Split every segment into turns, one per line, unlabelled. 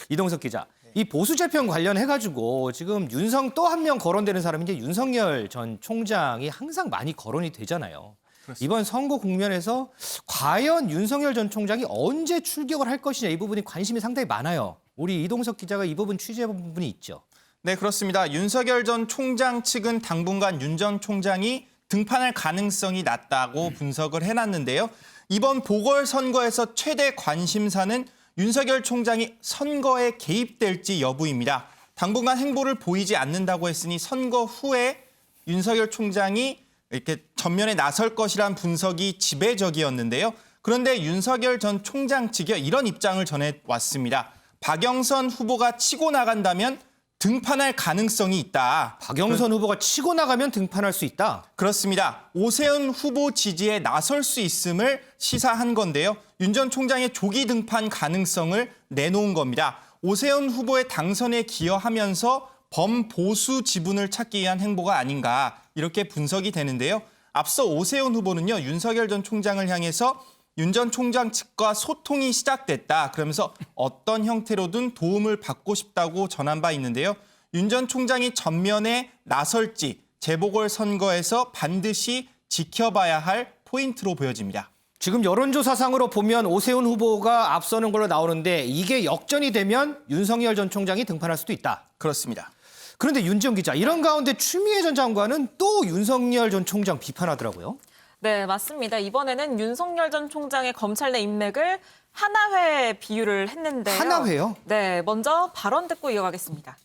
이동석 기자. 이 보수 재편 관련해가지고 지금 또 한 명 거론되는 사람이 이제 윤석열 전 총장이 항상 많이 거론이 되잖아요. 그렇습니다. 이번 선거 국면에서 과연 윤석열 전 총장이 언제 출격을 할 것이냐 이 부분이 관심이 상당히 많아요. 우리 이동석 기자가 이 부분 취재해본 부분이 있죠.
네, 그렇습니다. 윤석열 전 총장 측은 당분간 윤 전 총장이 등판할 가능성이 낮다고 분석을 해놨는데요. 이번 보궐선거에서 최대 관심사는 윤석열 총장이 선거에 개입될지 여부입니다. 당분간 행보를 보이지 않는다고 했으니 선거 후에 윤석열 총장이 이렇게 전면에 나설 것이란 분석이 지배적이었는데요. 그런데 윤석열 전 총장 측이 이런 입장을 전해왔습니다. 박영선 후보가 치고 나간다면 등판할 가능성이 있다.
박영선 후보가 치고 나가면 등판할 수 있다?
그렇습니다. 오세훈 후보 지지에 나설 수 있음을 시사한 건데요. 윤 전 총장의 조기 등판 가능성을 내놓은 겁니다. 오세훈 후보의 당선에 기여하면서 범보수 지분을 찾기 위한 행보가 아닌가 이렇게 분석이 되는데요. 앞서 오세훈 후보는요. 윤석열 전 총장을 향해서 윤 전 총장 측과 소통이 시작됐다. 그러면서 어떤 형태로든 도움을 받고 싶다고 전한 바 있는데요. 윤 전 총장이 전면에 나설지 재보궐선거에서 반드시 지켜봐야 할 포인트로 보여집니다.
지금 여론조사상으로 보면 오세훈 후보가 앞서는 걸로 나오는데 이게 역전이 되면 윤석열 전 총장이 등판할 수도 있다.
그렇습니다.
그런데 윤지영 기자, 이런 가운데 추미애 전 장관은 또 윤석열 전 총장 비판하더라고요.
네, 맞습니다. 이번에는 윤석열 전 총장의 검찰 내 인맥을 하나회 비유를 했는데요.
하나회요?
네, 먼저 발언 듣고 이어가겠습니다.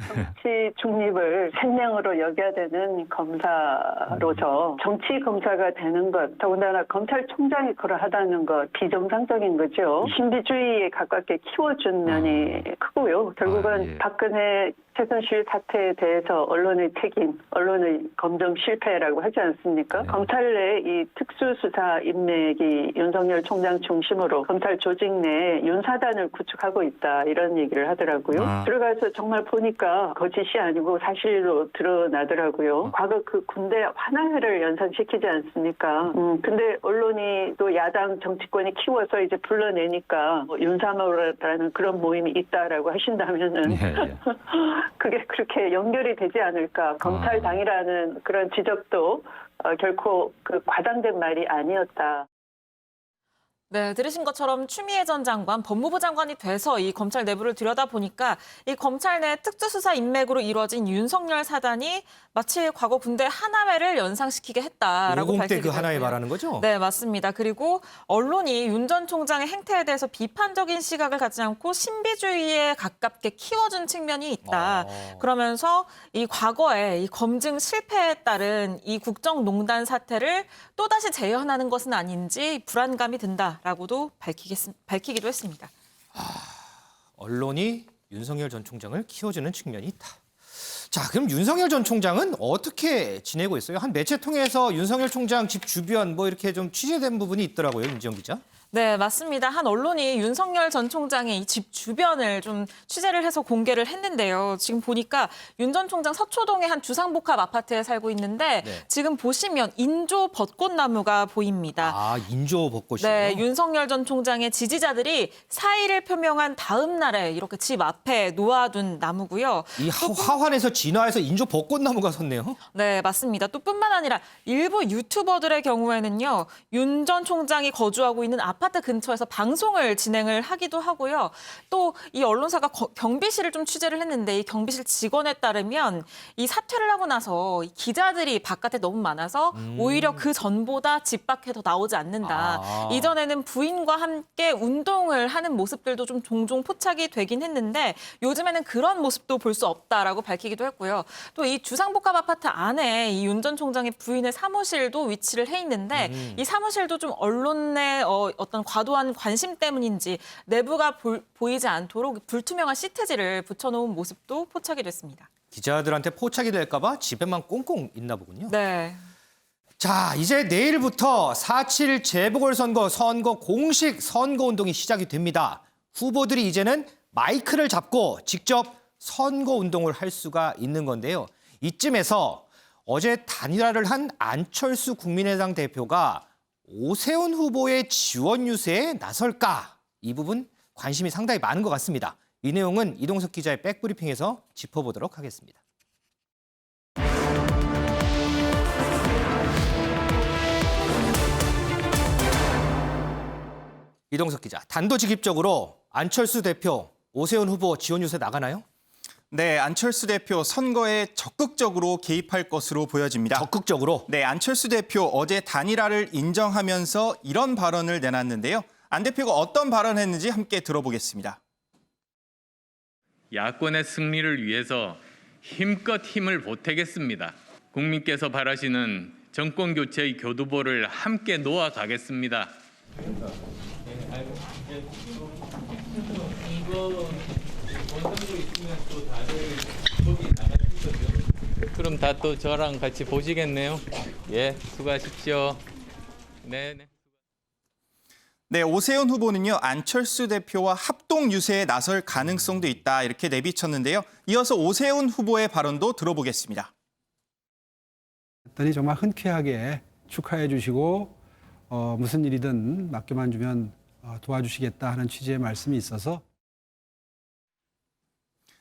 정치 중립을 생명으로 여겨야 되는 검사로서 정치 검사가 되는 것, 더군다나 검찰총장이 그러하다는 것 비정상적인 거죠. 신비주의에 가깝게 키워준 면이 크고요. 결국은 박근혜 최순실 사태에 대해서 언론의 책임, 언론의 검증 실패라고 하지 않습니까?
네.
검찰 내 이 특수수사 인맥이 윤석열 총장 중심으로 검찰 조직 내 윤사단을 구축하고 있다 이런 얘기를 하더라고요. 들어가서 정말 보니까 거짓이 아니고 사실로 드러나더라고요. 과거 그 군대 하나회를 연상시키지 않습니까? 근데 언론이 또 야당 정치권이 키워서 이제 불러내니까 윤사모라는 그런 모임이 있다라고 하신다면은 그게 그렇게 연결이 되지 않을까. 검찰당이라는 그런 지적도 결코 그 과장된 말이 아니었다.
네, 들으신 것처럼 추미애 전 장관, 법무부 장관이 돼서 이 검찰 내부를 들여다보니까 이 검찰 내 특수수사 인맥으로 이루어진 윤석열 사단이 마치 과거 군대 하나회를 연상시키게 했다라고
50대
밝히기도
그 하나회
했고요.
말하는 거죠?
네, 맞습니다. 그리고 언론이 윤 전 총장의 행태에 대해서 비판적인 시각을 갖지 않고 신비주의에 가깝게 키워준 측면이 있다. 그러면서 이 과거에 이 검증 실패에 따른 이 국정농단 사태를 또다시 재현하는 것은 아닌지 불안감이 든다라고도 밝히기도 했습니다.
언론이 윤석열 전 총장을 키워주는 측면이 있다. 자, 그럼 윤석열 전 총장은 어떻게 지내고 있어요? 한 매체 통해서 윤석열 총장 집 주변 뭐 이렇게 좀 취재된 부분이 있더라고요, 윤지영 기자.
네, 맞습니다. 한 언론이 윤석열 전 총장의 이 집 주변을 좀 취재를 해서 공개를 했는데요. 지금 보니까 윤 전 총장 서초동의 한 주상복합 아파트에 살고 있는데 지금 보시면 인조 벚꽃나무가 보입니다.
아, 인조 벚꽃이요?
네, 윤석열 전 총장의 지지자들이 사의를 표명한 다음 날에 이렇게 집 앞에 놓아둔 나무고요.
이 화환에서 진화해서 인조 벚꽃나무가 섰네요.
네, 맞습니다. 또 뿐만 아니라 일부 유튜버들의 경우에는요. 윤 전 총장이 거주하고 있는 아파트 근처에서 방송을 진행을 하기도 하고요. 또 이 언론사가 경비실을 좀 취재를 했는데 이 경비실 직원에 따르면 이 사퇴를 하고 나서 이 기자들이 바깥에 너무 많아서 오히려 그 전보다 집 밖에 더 나오지 않는다. 이전에는 부인과 함께 운동을 하는 모습들도 좀 종종 포착이 되긴 했는데 요즘에는 그런 모습도 볼 수 없다라고 밝히기도 했고요. 또 이 주상복합 아파트 안에 이 윤 전 총장의 부인의 사무실도 위치를 해 있는데 이 사무실도 좀 언론의 어떤 과도한 관심 때문인지 내부가 보이지 않도록 불투명한 시트지를 붙여놓은 모습도 포착이 됐습니다.
기자들한테 포착이 될까 봐 집에만 꽁꽁 있나 보군요.
네.
자, 이제 내일부터 4.7 재보궐선거 선거 공식 선거운동이 시작이 됩니다. 후보들이 이제는 마이크를 잡고 직접 선거운동을 할 수가 있는 건데요. 이쯤에서 어제 단일화를 한 안철수 국민의당 대표가 오세훈 후보의 지원 유세에 나설까? 이 부분 관심이 상당히 많은 것 같습니다. 이 내용은 이동석 기자의 백브리핑에서 짚어보도록 하겠습니다. 이동석 기자, 단도직입적으로 안철수 대표, 오세훈 후보 지원 유세 나가나요?
네, 안철수 대표 선거에 적극적으로 개입할 것으로 보여집니다.
적극적으로?
네, 안철수 대표 어제 단일화를 인정하면서 이런 발언을 내놨는데요. 안 대표가 어떤 발언했는지 함께 들어보겠습니다.
야권의 승리를 위해서 힘껏 힘을 보태겠습니다. 국민께서 바라시는 정권 교체의 교두보를 함께 놓아 가겠습니다. 그럼 다 또 저랑 같이 보시겠네요. 예, 수고하십시오. 네.
네, 오세훈 후보는요, 안철수 대표와 합동 유세에 나설 가능성도 있다 이렇게 내비쳤는데요. 이어서 오세훈 후보의 발언도 들어보겠습니다.
했더니 정말 흔쾌하게 축하해 주시고 무슨 일이든 맡겨만 주면 도와주시겠다 하는 취지의 말씀이 있어서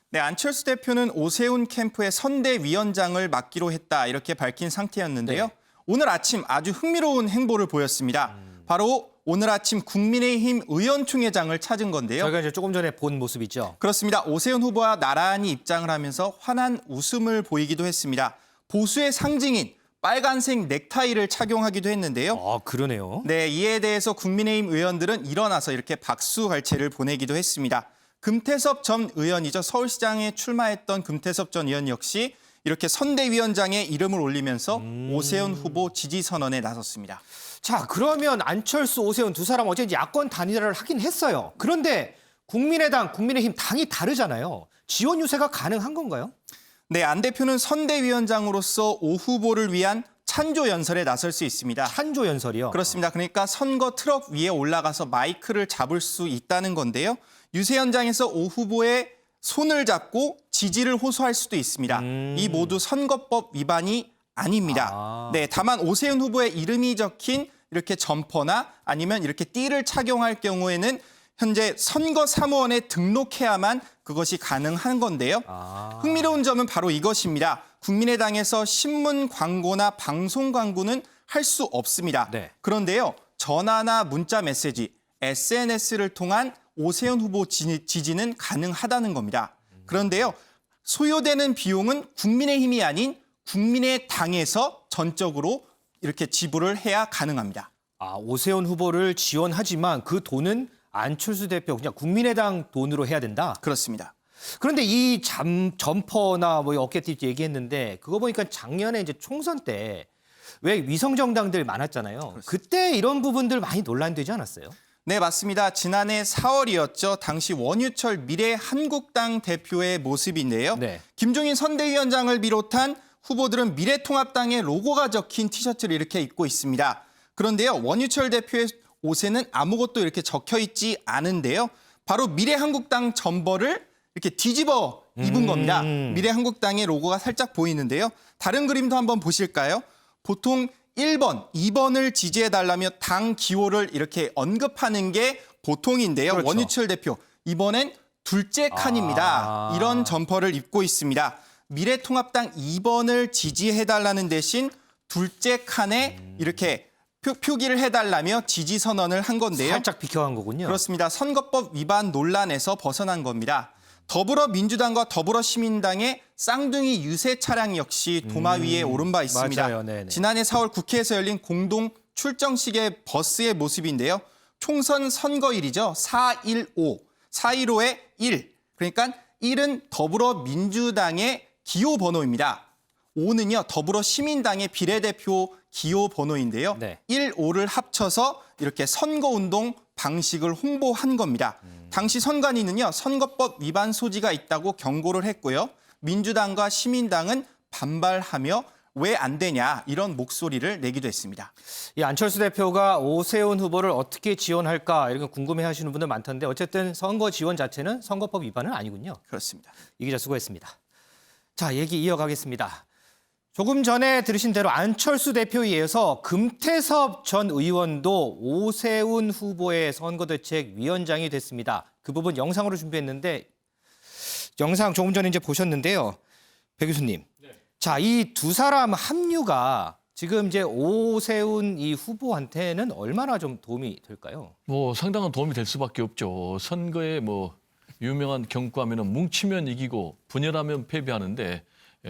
네, 안철수 대표는 오세훈 캠프의 선대위원장을 맡기로 했다 이렇게 밝힌 상태였는데요.
네.
오늘 아침 아주 흥미로운 행보를 보였습니다. 바로 오늘 아침 국민의힘 의원총회장을 찾은 건데요.
저희가 이제 조금 전에 본 모습이죠.
그렇습니다. 오세훈 후보와 나란히 입장을 하면서 환한 웃음을 보이기도 했습니다. 보수의 상징인 빨간색 넥타이를 착용하기도 했는데요.
아, 그러네요.
네, 이에 대해서 국민의힘 의원들은 일어나서 이렇게 박수 갈채를 보내기도 했습니다. 금태섭 전 의원이죠. 서울시장에 출마했던 금태섭 전 의원 역시 이렇게 선대위원장에 이름을 올리면서 오세훈 후보 지지 선언에 나섰습니다.
자, 그러면 안철수, 오세훈 두 사람 어제 이제 야권 단일화를 하긴 했어요. 그런데 국민의당, 국민의힘 당이 다르잖아요. 지원 유세가 가능한 건가요?
네, 안 대표는 선대위원장으로서 오 후보를 위한 찬조 연설에 나설 수 있습니다.
찬조 연설이요?
그렇습니다. 그러니까 선거 트럭 위에 올라가서 마이크를 잡을 수 있다는 건데요. 유세 현장에서 오 후보의 손을 잡고 지지를 호소할 수도 있습니다. 이 모두 선거법 위반이 아닙니다. 네, 다만 오세훈 후보의 이름이 적힌 이렇게 점퍼나 아니면 이렇게 띠를 착용할 경우에는 현재 선거 사무원에 등록해야만 그것이 가능한 건데요. 흥미로운 점은 바로 이것입니다. 국민의당에서 신문 광고나 방송 광고는 할 수 없습니다.
네.
그런데요, 전화나 문자 메시지, SNS를 통한 오세훈 후보 지지는 가능하다는 겁니다. 그런데요, 소요되는 비용은 국민의힘이 아닌 국민의당에서 전적으로 이렇게 지불을 해야 가능합니다.
아, 오세훈 후보를 지원하지만 그 돈은 안철수 대표 그냥 국민의당 돈으로 해야 된다?
그렇습니다.
그런데 이 점퍼나 뭐 어깨띠 얘기했는데 그거 보니까 작년에 이제 총선 때 왜 위성 정당들 많았잖아요. 그때 이런 부분들 많이 논란되지 않았어요?
네, 맞습니다. 지난해 4월이었죠. 당시 원유철 미래한국당 대표의 모습인데요.
네.
김종인 선대위원장을 비롯한 후보들은 미래통합당의 로고가 적힌 티셔츠를 이렇게 입고 있습니다. 그런데요, 원유철 대표의 옷에는 아무것도 이렇게 적혀 있지 않은데요. 바로 미래한국당 점퍼를 이렇게 뒤집어 입은 겁니다. 미래한국당의 로고가 살짝 보이는데요. 다른 그림도 한번 보실까요? 보통 1번, 2번을 지지해달라며 당 기호를 이렇게 언급하는 게 보통인데요.
그렇죠.
원유철 대표, 이번엔 둘째 칸입니다. 이런 점퍼를 입고 있습니다. 미래통합당 2번을 지지해달라는 대신 둘째 칸에 이렇게 표기를 해달라며 지지 선언을 한 건데요.
살짝 비켜간 거군요.
그렇습니다. 선거법 위반 논란에서 벗어난 겁니다. 더불어민주당과 더불어시민당의 쌍둥이 유세 차량 역시 도마 위에 오른 바 있습니다.
맞아요. 네네.
지난해 4월 국회에서 열린 공동 출정식의 버스의 모습인데요. 총선 선거일이죠. 4.15. 4.15의 1. 그러니까 1은 더불어민주당의 기호 번호입니다. 5는요. 더불어시민당의 비례대표 기호 번호인데요.
네.
1, 5를 합쳐서 이렇게 선거운동 방식을 홍보한 겁니다. 당시 선관위는요. 선거법 위반 소지가 있다고 경고를 했고요. 민주당과 시민당은 반발하며 왜 안 되냐 이런 목소리를 내기도 했습니다.
이 안철수 대표가 오세훈 후보를 어떻게 지원할까 이런 거 궁금해하시는 분들 많던데 어쨌든 선거 지원 자체는 선거법 위반은 아니군요.
그렇습니다.
이 기자 수고했습니다. 자, 얘기 이어가겠습니다. 조금 전에 들으신 대로 안철수 대표에 의해서 금태섭 전 의원도 오세훈 후보의 선거대책위원장이 됐습니다. 그 부분 영상으로 준비했는데 영상 조금 전에 이제 보셨는데요. 배 교수님. 자, 이 두 사람 합류가 지금 이제 오세훈 이 후보한테는 얼마나 좀 도움이 될까요?
뭐 상당한 도움이 될 수밖에 없죠. 선거에 뭐 유명한 경과하면은 뭉치면 이기고 분열하면 패배하는데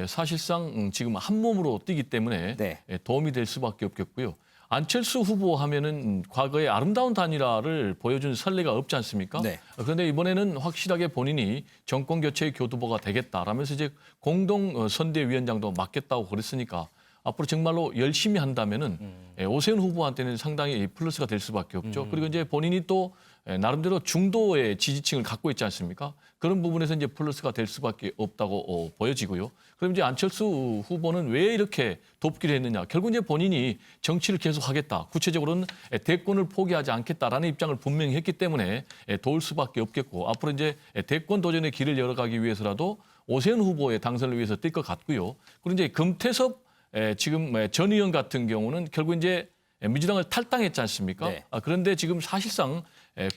사실상 지금 한 몸으로 뛰기 때문에
네.
도움이 될 수밖에 없겠고요. 안철수 후보 하면은 과거에 아름다운 단일화를 보여준 선례가 없지 않습니까?
네.
그런데 이번에는 확실하게 본인이 정권 교체의 교두보가 되겠다라면서 이제 공동 선대위원장도 맡겠다고 그랬으니까 앞으로 정말로 열심히 한다면은 오세훈 후보한테는 상당히 플러스가 될 수밖에 없죠. 그리고 이제 본인이 또 나름대로 중도의 지지층을 갖고 있지 않습니까? 그런 부분에서 이제 플러스가 될 수밖에 없다고 보여지고요. 그럼 이제 안철수 후보는 왜 이렇게 돕기를 했느냐? 결국 이제 본인이 정치를 계속하겠다. 구체적으로는 대권을 포기하지 않겠다라는 입장을 분명히 했기 때문에 도울 수밖에 없겠고 앞으로 이제 대권 도전의 길을 열어가기 위해서라도 오세훈 후보의 당선을 위해서 뛸 것 같고요. 그리고 이제 금태섭 지금 전 의원 같은 경우는 결국 이제 민주당을 탈당했지 않습니까?
네.
그런데 지금 사실상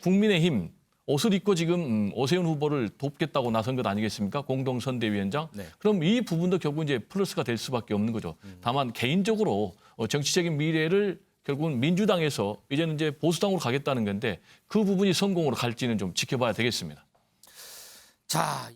국민의힘 옷을 입고 지금 오세훈 후보를 돕겠다고 나선 것 아니겠습니까? 공동선대위원장.
네.
그럼 이 부분도 결국 이제 플러스가 될 수밖에 없는 거죠. 다만 개인적으로 정치적인 미래를 결국은 민주당에서 이제는 이제 보수당으로 가겠다는 건데 그 부분이 성공으로 갈지는 좀 지켜봐야 되겠습니다.
자.